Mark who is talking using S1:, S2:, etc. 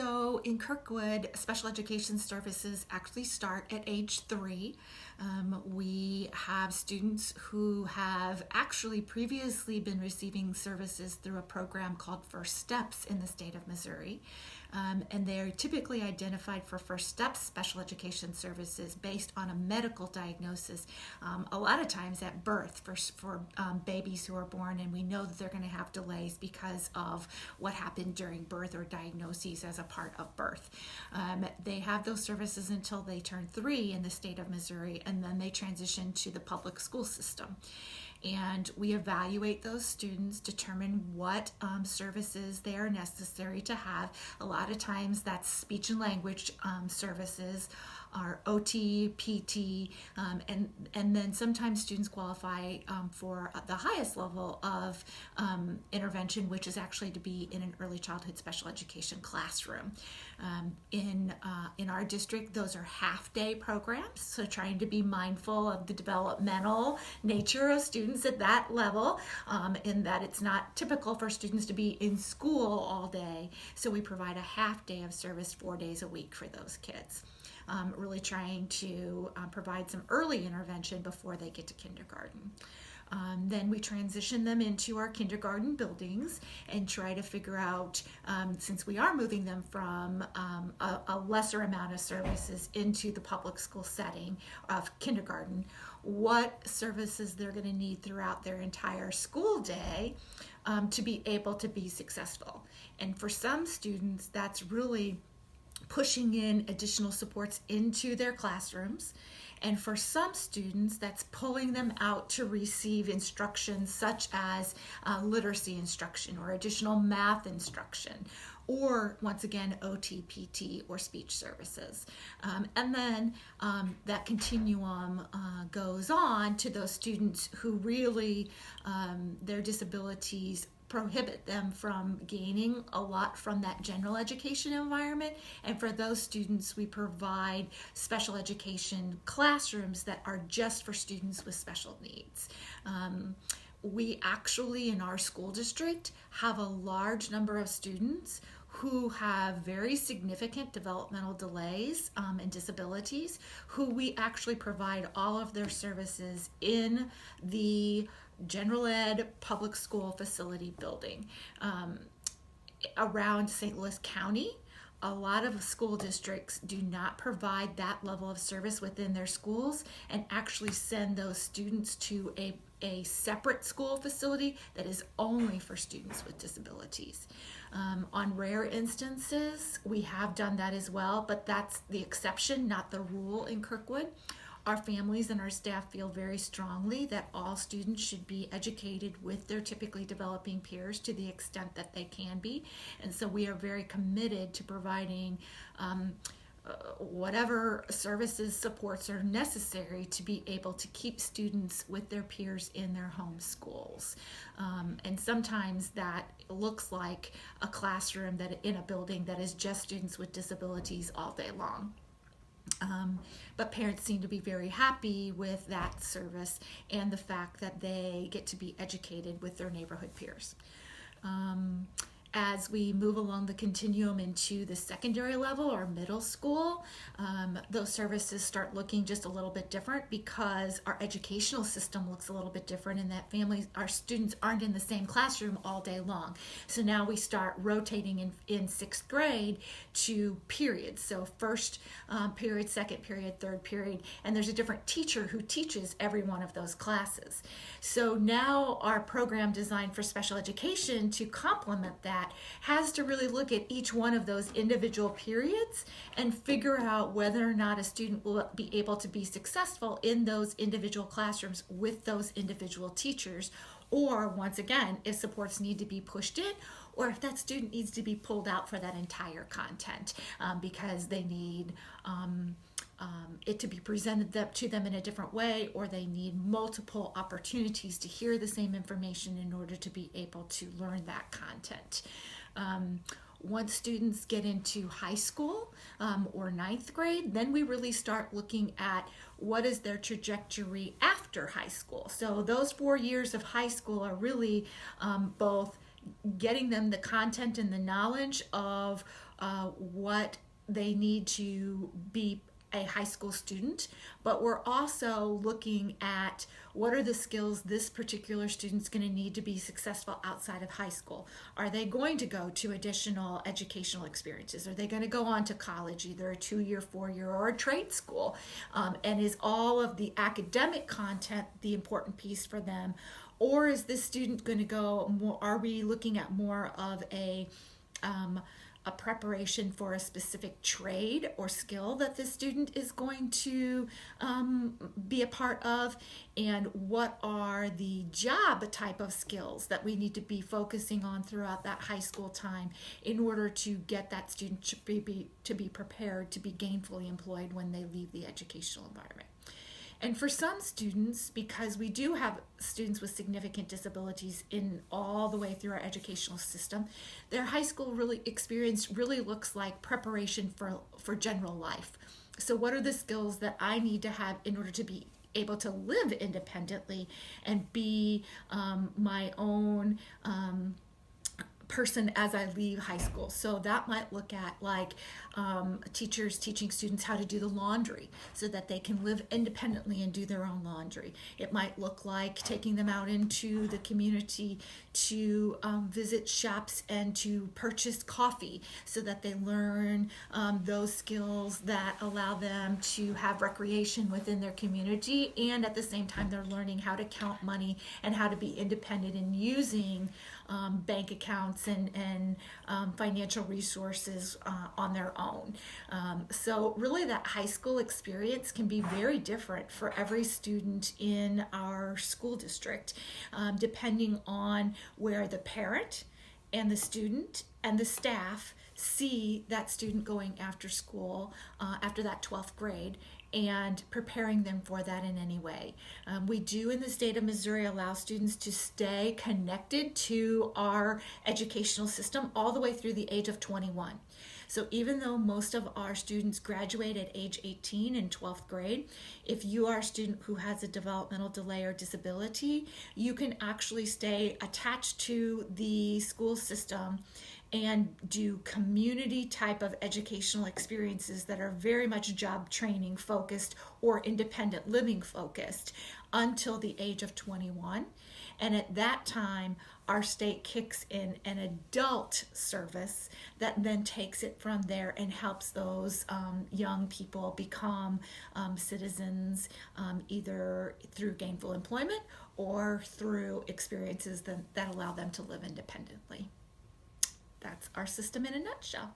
S1: So in Kirkwood, special education services actually start at age 3. We have students who have actually previously been receiving services through a program called First Steps in the state of Missouri. And they're typically identified for First Steps special education services based on a medical diagnosis, a lot of times at birth for babies who are born, and we know that they're going to have delays because of what happened during birth or diagnoses as a part of birth. They have those services until they turn 3 in the state of Missouri, and then they transition to the public school system. And we evaluate those students, determine what services they are necessary to have. A lot of times that's speech and language services, our OT, PT, and then sometimes students qualify for the highest level of intervention, which is actually to be in an early childhood special education classroom. In our district, those are half-day programs, so trying to be mindful of the developmental nature of students at that level, in that it's not typical for students to be in school all day, so we provide a half day of service 4 days a week for those kids. Really trying to provide some early intervention before they get to kindergarten. Then we transition them into our kindergarten buildings and try to figure out, since we are moving them from a lesser amount of services into the public school setting of kindergarten, what services they're going to need throughout their entire school day to be able to be successful. And for some students, that's really pushing in additional supports into their classrooms. And for some students, that's pulling them out to receive instruction such as literacy instruction or additional math instruction, or once again, OT, PT, or speech services. And then that continuum goes on to those students who really, their disabilities prohibit them from gaining a lot from that general education environment. And for those students, we provide special education classrooms that are just for students with special needs. We actually, in our school district, have a large number of students who have very significant developmental delays and disabilities, who we actually provide all of their services in the general ed public school facility building. Around St. Louis County, a lot of school districts do not provide that level of service within their schools and actually send those students to a separate school facility that is only for students with disabilities. On rare instances, we have done that as well, but that's the exception, not the rule in Kirkwood. Our families and our staff feel very strongly that all students should be educated with their typically developing peers to the extent that they can be. And so we are very committed to providing whatever services, supports are necessary to be able to keep students with their peers in their home schools. And sometimes that looks like a classroom that in a building that is just students with disabilities all day long. But parents seem to be very happy with that service and the fact that they get to be educated with their neighborhood peers. As we move along the continuum into the secondary level or middle school, those services start looking just a little bit different because our educational system looks a little bit different in that our students aren't in the same classroom all day long. So now we start rotating in 6th grade to periods. So first period, second period, third period, and there's a different teacher who teaches every one of those classes. So now our program designed for special education to complement that has to really look at each one of those individual periods and figure out whether or not a student will be able to be successful in those individual classrooms with those individual teachers, or once again, if supports need to be pushed in, or if that student needs to be pulled out for that entire content because they need it to be presented to them in a different way, or they need multiple opportunities to hear the same information in order to be able to learn that content. Once students get into high school or 9th grade, then we really start looking at what is their trajectory after high school. So those 4 years of high school are really both getting them the content and the knowledge of what they need to be a high school student, but we're also looking at what are the skills this particular student's going to need to be successful outside of high school. Are they going to go to additional educational experiences? Are they going to go on to college, either a 2-year, 4-year, or a trade school? And is all of the academic content the important piece for them? Or is this student going to go more, are we looking at more of a preparation for a specific trade or skill that the student is going to be a part of, and what are the job type of skills that we need to be focusing on throughout that high school time in order to get that student to be prepared to be gainfully employed when they leave the educational environment. And for some students, because we do have students with significant disabilities in all the way through our educational system, their high school experience really looks like preparation for general life. So what are the skills that I need to have in order to be able to live independently and be my own person as I leave high school? So that might look at like teachers teaching students how to do the laundry so that they can live independently and do their own laundry. It might look like taking them out into the community to visit shops and to purchase coffee so that they learn those skills that allow them to have recreation within their community, and at the same time they're learning how to count money and how to be independent in using bank accounts and financial resources on their own. So really that high school experience can be very different for every student in our school district, depending on where the parent and the student and the staff see that student going after school, after that 12th grade, and preparing them for that in any way. We do in the state of Missouri allow students to stay connected to our educational system all the way through the age of 21. So even though most of our students graduate at age 18 in 12th grade, if you are a student who has a developmental delay or disability, you can actually stay attached to the school system and do community type of educational experiences that are very much job training focused or independent living focused until the age of 21. And at that time, our state kicks in an adult service that then takes it from there and helps those young people become citizens, either through gainful employment or through experiences that allow them to live independently. That's our system in a nutshell.